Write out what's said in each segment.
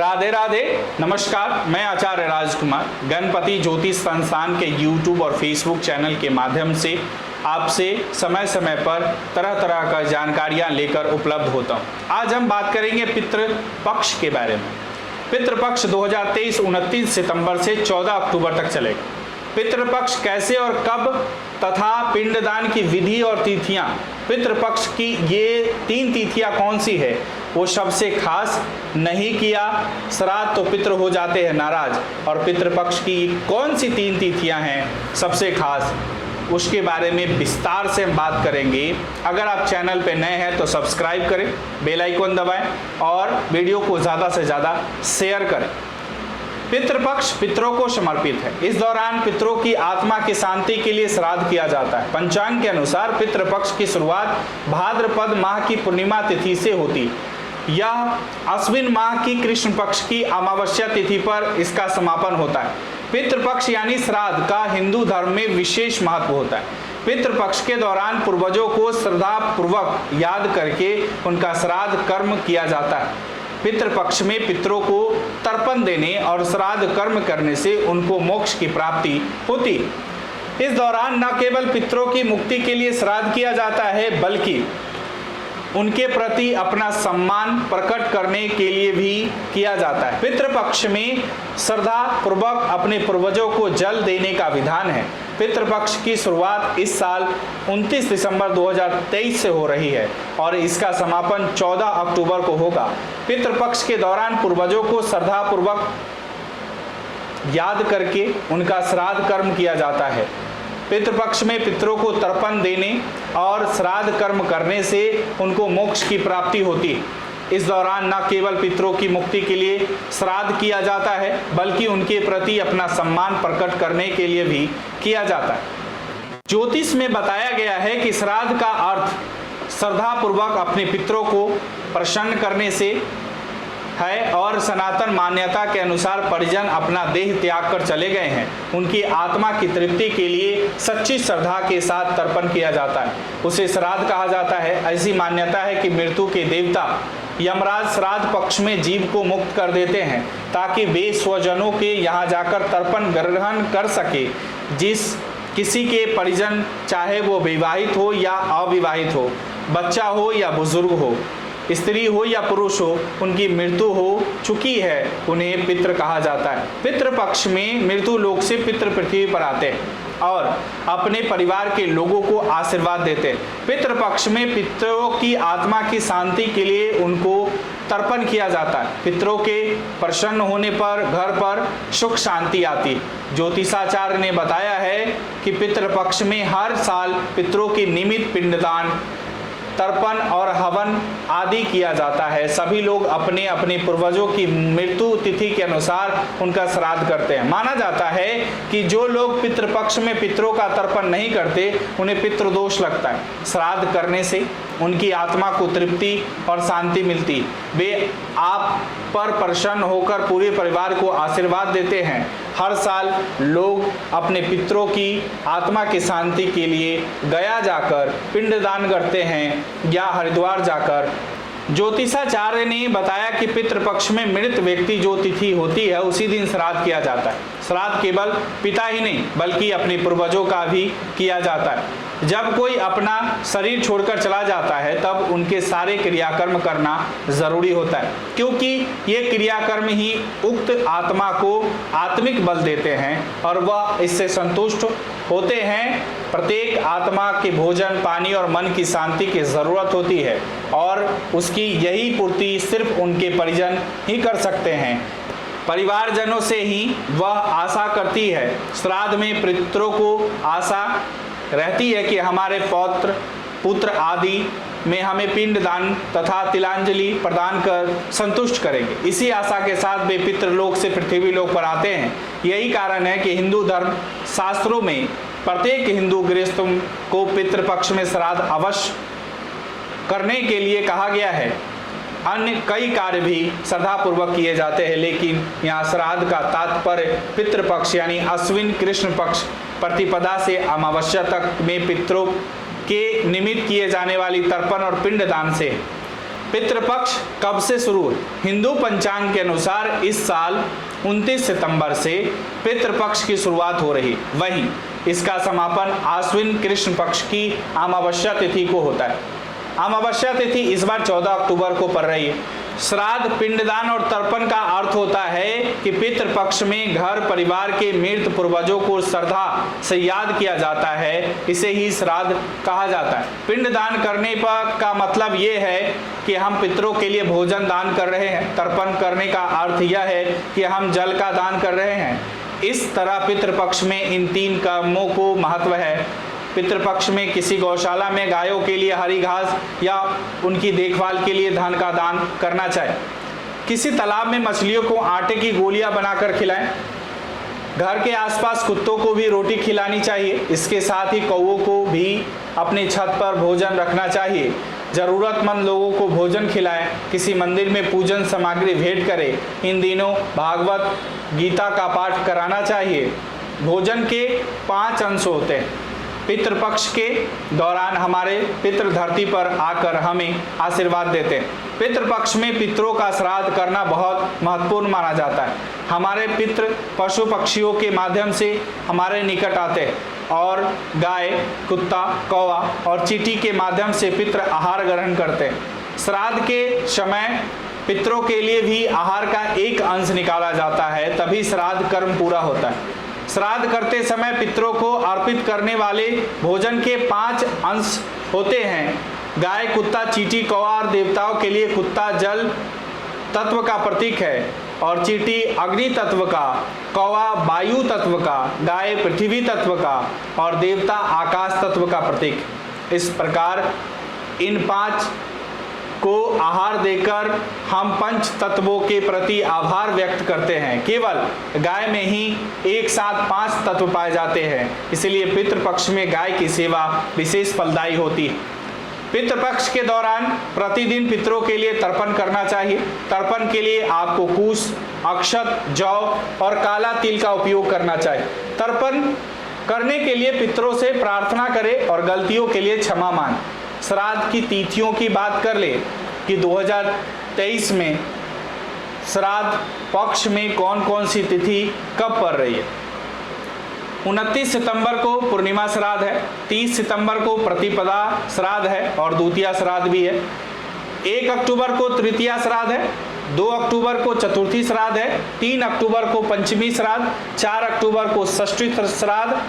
राधे राधे। नमस्कार, मैं आचार्य राजकुमार गणपति ज्योतिष संस्थान के YouTube और Facebook चैनल के माध्यम से आपसे समय समय पर तरह तरह का जानकारियां लेकर उपलब्ध होता हूं। आज हम बात करेंगे पितृ पक्ष के बारे में। पितृ पक्ष 2023 29 सितंबर से 14 अक्टूबर तक चलेगा। पितृपक्ष कैसे और कब तथा पिंडदान की विधि और तिथियां, पितृपक्ष की ये 3 तिथियां कौन सी है वो सबसे खास, नहीं किया श्राद्ध तो पितृ हो जाते हैं नाराज, और पितृपक्ष की कौन सी 3 तिथियां हैं सबसे खास, उसके बारे में विस्तार से हम बात करेंगे। अगर आप चैनल पे नए हैं तो सब्सक्राइब करें, बेल आइकन दबाएं और वीडियो को ज़्यादा से ज़्यादा शेयर करें। पितृपक्ष पितरों को समर्पित है। इस दौरान पितरों की आत्मा की शांति के लिए श्राद्ध किया जाता है। पंचांग के अनुसार पितृपक्ष की शुरुआत भाद्रपद माह की पूर्णिमा तिथि से होती। यह अश्विन माह की कृष्ण पक्ष की अमावस्या तिथि पर इसका समापन होता है। पितृपक्ष यानी श्राद्ध का हिंदू धर्म में विशेष महत्व होता है। पितृपक्ष के दौरान पूर्वजों को श्रद्धा पूर्वक याद करके उनका श्राद्ध कर्म किया जाता है। पितृपक्ष में पितरों को तर्पण देने और श्राद्ध कर्म करने से उनको मोक्ष की प्राप्ति होती। इस दौरान न केवल पितरों की मुक्ति के लिए श्राद्ध किया जाता है, बल्कि उनके प्रति अपना सम्मान प्रकट करने के लिए भी किया जाता है। पितृपक्ष में श्रद्धा पूर्वक अपने पूर्वजों को जल देने का विधान है। पितृपक्ष की शुरुआत इस साल 29 दिसंबर 2023 से हो रही है और इसका समापन 14 अक्टूबर को होगा। पितृपक्ष के दौरान पूर्वजों को श्रद्धा पूर्वक याद करके उनका श्राद्ध कर्म किया जाता है। पितृपक्ष में पितरों को तर्पण देने और श्राद्ध कर्म करने से उनको मोक्ष की प्राप्ति होती है। इस दौरान न केवल पितरों की मुक्ति के लिए श्राद्ध किया जाता है, बल्कि उनके प्रति अपना सम्मान प्रकट करने के लिए भी किया जाता है। ज्योतिष में बताया गया है कि श्राद्ध का अर्थ श्रद्धा पूर्वक अपने पितरों को प्रसन्न करने से है और सनातन मान्यता के अनुसार परिजन अपना देह त्याग कर चले गए हैं, उनकी आत्मा की तृप्ति के लिए सच्ची श्रद्धा के साथ तर्पण किया जाता है, उसे श्राद्ध कहा जाता है। ऐसी मान्यता है कि मृत्यु के देवता यमराज श्राद्ध पक्ष में जीव को मुक्त कर देते हैं ताकि वे स्वजनों के यहाँ जाकर तर्पण ग्रहण कर सके। जिस किसी के परिजन, चाहे वो विवाहित हो या अविवाहित हो, बच्चा हो या बुजुर्ग हो, स्त्री हो या पुरुष हो, उनकी मृत्यु हो चुकी है, उन्हें पितृ कहा जाता है। पितृपक्ष में मृत्यु लोक से पितृ पृथ्वी पर आते हैं और अपने परिवार के लोगों को आशीर्वाद देते हैं। पितृपक्ष में पितरों की आत्मा की शांति के लिए उनको तर्पण किया जाता है। पितरों के प्रसन्न होने पर घर पर सुख शांति आती। ज्योतिषाचार्य ने बताया है कि पितृपक्ष में हर साल पितरों के निमित्त पिंडदान, तर्पण और हवन आदि किया जाता है। सभी लोग अपने अपने पूर्वजों की मृत्यु तिथि के अनुसार उनका श्राद्ध करते हैं। माना जाता है कि जो लोग पितृपक्ष में पितरों का तर्पण नहीं करते उन्हें पितृदोष लगता है। श्राद्ध करने से उनकी आत्मा को तृप्ति और शांति मिलती। वे आप पर प्रसन्न होकर पूरे परिवार को आशीर्वाद देते हैं। हर साल लोग अपने पितरों की आत्मा की शांति के लिए गया जाकर पिंडदान करते हैं या हरिद्वार जाकर। ज्योतिषाचार्य ने बताया कि पितृपक्ष में मृत व्यक्ति जो तिथि होती है उसी दिन श्राद्ध किया जाता है। श्राद्ध केवल पिता ही नहीं बल्कि अपने पूर्वजों का भी किया जाता है। जब कोई अपना शरीर छोड़कर चला जाता है तब उनके सारे क्रियाकर्म करना जरूरी होता है, क्योंकि ये क्रियाकर्म ही उक्त आत्मा को आत्मिक बल देते हैं और वह इससे संतुष्ट होते हैं। प्रत्येक आत्मा के भोजन, पानी और मन की शांति की जरूरत होती है और उसकी यही पूर्ति सिर्फ उनके परिजन ही कर सकते हैं। परिवारजनों से ही वह आशा करती है। श्राद्ध में पितरों को आशा रहती है कि हमारे पौत्र पुत्र आदि में हमें पिंड दान तथा तिलांजलि प्रदान कर संतुष्ट करेंगे। इसी आशा के साथ वे पितृलोक से पृथ्वी लोक पर आते हैं। यही कारण है कि हिंदू धर्म शास्त्रों में प्रत्येक हिंदू गृहस्थों को पितृपक्ष में श्राद्ध अवश्य करने के लिए कहा गया है। अन्य कई कार्य भी श्रद्धापूर्वक किए जाते हैं, लेकिन यहाँ श्राद्ध का तात्पर्य पितृपक्ष यानी अश्विन कृष्ण पक्ष प्रतिपदा से अमावस्या तक में पितरों के निमित्त किए जाने वाली तर्पण और पिंडदान से। पितृपक्ष कब से शुरू हुआ? हिंदू पंचांग के अनुसार इस साल 29 सितंबर से पितृपक्ष की शुरुआत हो रही, वहीं इसका समापन आश्विन कृष्ण पक्ष की अमावस्या तिथि को होता है। अमावस्या तिथि इस बार 14 अक्टूबर को पड़ रही है। श्राद्ध, पिंडदान और तर्पण का अर्थ होता है कि पितृपक्ष में घर परिवार के मृत पूर्वजों को श्रद्धा से याद किया जाता है, इसे ही श्राद्ध कहा जाता है। पिंडदान करने पर का मतलब ये है कि हम पितरों के लिए भोजन दान कर रहे हैं। तर्पण करने का अर्थ यह है कि हम जल का दान कर रहे हैं। इस तरह पितृपक्ष में इन 3 कर्मों को महत्व है। पितृपक्ष में किसी गौशाला में गायों के लिए हरी घास या उनकी देखभाल के लिए धन का दान करना चाहिए। किसी तालाब में मछलियों को आटे की गोलियां बनाकर खिलाएं। घर के आसपास कुत्तों को भी रोटी खिलानी चाहिए। इसके साथ ही कौओं को भी अपनी छत पर भोजन रखना चाहिए। जरूरतमंद लोगों को भोजन खिलाएं। किसी मंदिर में पूजन सामग्री भेंट करें। इन दिनों भागवत गीता का पाठ कराना चाहिए। भोजन के 5 अंश होते हैं। पितृपक्ष के दौरान हमारे पितृ धरती पर आकर हमें आशीर्वाद देते हैं। पितृपक्ष में पितरों का श्राद्ध करना बहुत महत्वपूर्ण माना जाता है। हमारे पितृ पशु पक्षियों के माध्यम से हमारे निकट आते हैं और गाय, कुत्ता, कौवा और चींटी के माध्यम से पितृ आहार ग्रहण करते हैं। श्राद्ध के समय पितरों के लिए भी आहार का एक अंश निकाला जाता है, तभी श्राद्ध कर्म पूरा होता है। श्राद्ध करते समय पितरों को अर्पित करने वाले भोजन के 5 अंश होते हैं। गाय, कुत्ता, चींटी, कौवा और देवताओं के लिए कुत्ता जल तत्व का प्रतीक है और चींटी अग्नि तत्व का, कौवा वायु तत्व का, गाय पृथ्वी तत्व का और देवता आकाश तत्व का प्रतीक। इस प्रकार इन 5 को आहार देकर हम पंच तत्वों के प्रति आभार व्यक्त करते हैं। केवल गाय में ही एक साथ 5 तत्व पाए जाते हैं, इसलिए पितृपक्ष में गाय की सेवा विशेष फलदायी होती है। पितृपक्ष के दौरान प्रतिदिन पितरों के लिए तर्पण करना चाहिए। तर्पण के लिए आपको कुश, अक्षत, जौ और काला तिल का उपयोग करना चाहिए। तर्पण करने के लिए पितरों से प्रार्थना करें और गलतियों के लिए क्षमा मांगें। श्राद्ध की तिथियों की बात कर ले कि 2023 में श्राद्ध पक्ष में कौन कौन सी तिथि कब पड़ रही है। 29 सितंबर को पूर्णिमा श्राद्ध है, 30 सितंबर को प्रतिपदा श्राद्ध है और द्वितीया श्राद्ध भी है। 1 अक्टूबर को तृतीया श्राद्ध है, 2 अक्टूबर को चतुर्थी श्राद्ध है, 3 अक्टूबर को पंचमी श्राद्ध, 4 अक्टूबर को षष्ठी श्राद्ध,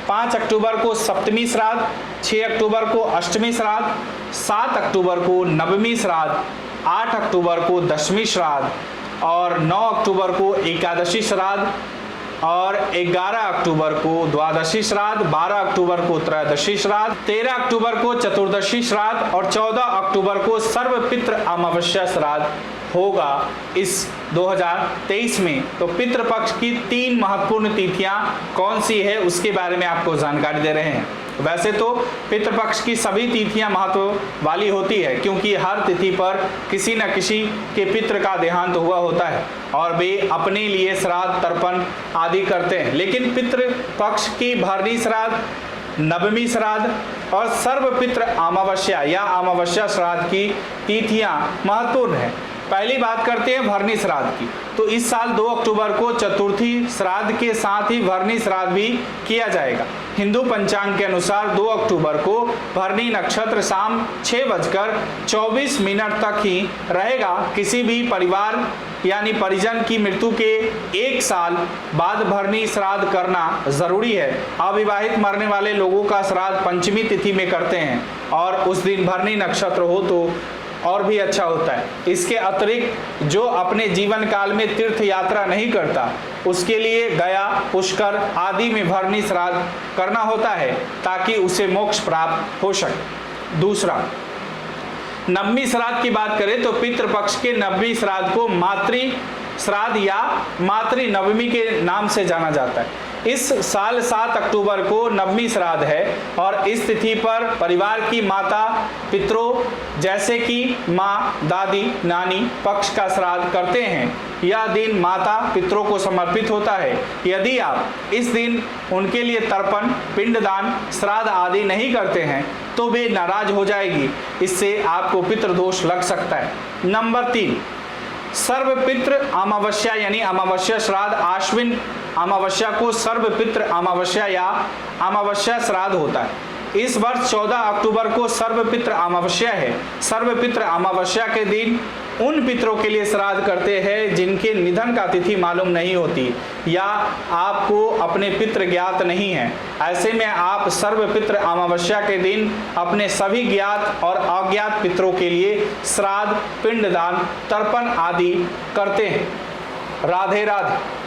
5 अक्टूबर को सप्तमी श्राद्ध, 6 अक्टूबर को अष्टमी श्राद्ध, 7 अक्टूबर को नवमी श्राद्ध, 8 अक्टूबर को दशमी श्राद्ध और 9 अक्टूबर को एकादशी श्राद्ध और 11 अक्टूबर को द्वादशी श्राद्ध, 12 अक्टूबर को त्रयोदशी श्राद्ध, 13 अक्टूबर को चतुर्दशी श्राद्ध और 14 अक्टूबर को सर्वपितृ अमावस्या श्राद्ध होगा इस 2023 में। तो पितृपक्ष की 3 महत्वपूर्ण तिथियां कौन सी है उसके बारे में आपको जानकारी दे रहे हैं। वैसे तो पितृपक्ष की सभी तिथियां महत्व वाली होती है, क्योंकि हर तिथि पर किसी न किसी के पितृ का देहांत हुआ होता है और वे अपने लिए श्राद्ध, तर्पण आदि करते हैं। लेकिन पितृपक्ष की भरनी श्राद्ध, नवमी श्राद्ध और सर्वपितृ अमावस्या या अमावस्या श्राद्ध की तिथियां महत्वपूर्ण है। पहली बात करते हैं भरनी श्राद्ध की। तो इस साल 2 अक्टूबर को चतुर्थी श्राद्ध के साथ ही भरनी श्राद्ध भी किया जाएगा। हिंदू पंचांग के अनुसार 2 अक्टूबर को भरनी नक्षत्र शाम 6:24 तक ही रहेगा। किसी भी परिवार यानी परिजन की मृत्यु के 1 साल बाद भरनी श्राद्ध करना जरूरी है। अविवाहित मरने वाले लोगों का श्राद्ध पंचमी तिथि में करते हैं और उस दिन भरनी नक्षत्र हो तो और भी अच्छा होता है। इसके अतिरिक्त जो अपने जीवन काल में तीर्थ यात्रा नहीं करता उसके लिए गया, पुष्कर आदि में भरनी श्राद्ध करना होता है ताकि उसे मोक्ष प्राप्त हो सके। दूसरा, नवमी श्राद्ध की बात करें तो पितृपक्ष के नवमी श्राद्ध को मातृ श्राद्ध या मातृ नवमी के नाम से जाना जाता है। इस साल 7 अक्टूबर को नवमी श्राद्ध है और इस तिथि पर परिवार की माता पितरों जैसे कि माँ, दादी, नानी पक्ष का श्राद्ध करते हैं। यह दिन माता पितरों को समर्पित होता है। यदि आप इस दिन उनके लिए तर्पण, पिंडदान, श्राद्ध आदि नहीं करते हैं तो वे नाराज हो जाएगी। इससे आपको पितृदोष लग सकता है। नंबर 3, सर्वपितृ अमावस्या यानी अमावस्या श्राद्ध। आश्विन अमावस्या को सर्वपितृ अमावस्या या अमावस्या श्राद्ध होता है। इस वर्ष 14 अक्टूबर को सर्वपितृ अमावस्या है। सर्वपितृ अमावस्या के दिन उन पितरों के लिए श्राद्ध करते हैं जिनके निधन का तिथि मालूम नहीं होती या आपको अपने पितृ ज्ञात नहीं है। ऐसे में आप सर्वपितृ अमावस्या के दिन अपने सभी ज्ञात और अज्ञात पितरों के लिए श्राद्ध, पिंडदान, तर्पण आदि करते हैं। राधे राधे।